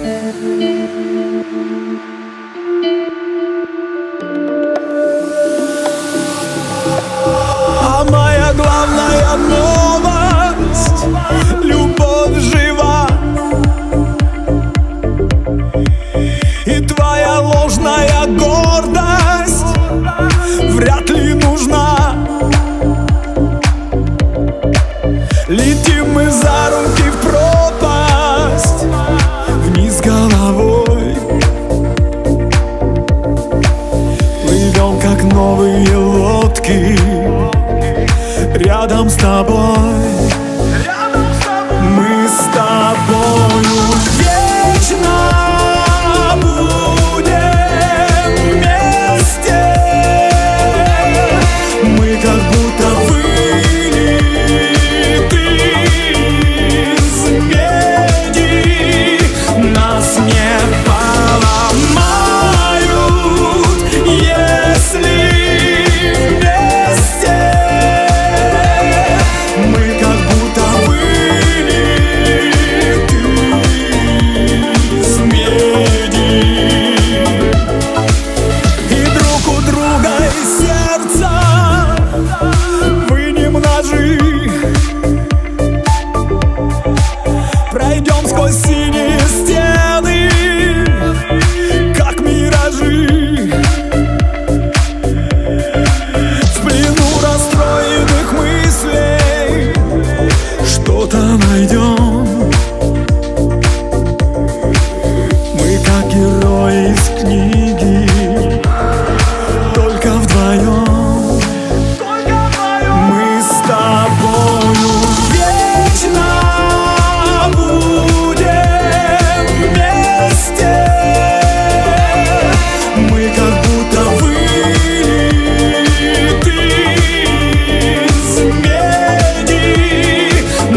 А моя главная новость: любовь жива, и твоя ложная гордость вряд ли нужна. Летим мы за руки в пропасть, вниз головой. Плывем, как новые лодки, рядом с тобой. Мы с тобою вечно будем вместе. Мы как будто вылиты из меди. Нас не поломают, если вместе. Мы как будто вылиты из меди. И друг у друга из сердца вынем ножи. Пройдем сквозь синие стены, как миражи. В плену расстроенных мыслей что-то найдем. Мы как герои из книги, только вдвоем. Мы с тобою вечно будем вместе. Мы как будто вылиты из меди.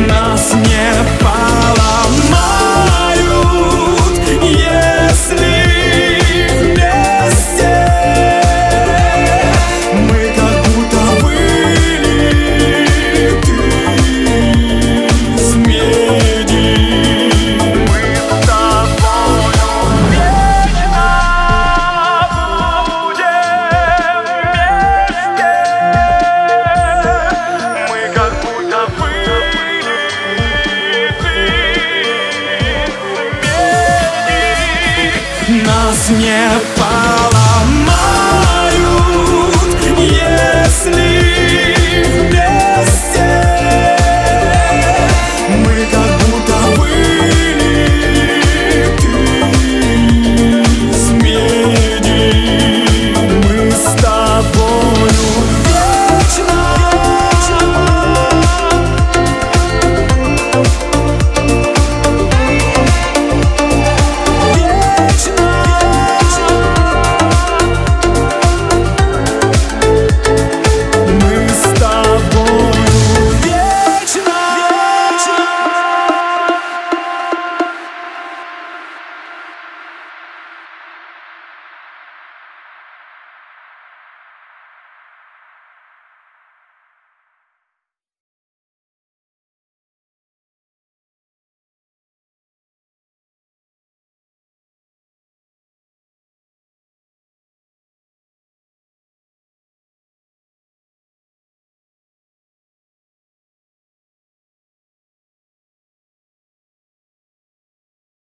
Нас не поломают, если вместе. Мы как будто вылиты из меди. Мы с тобою вечно будем вместе. Мы как будто вылиты из меди. Нас не поломают.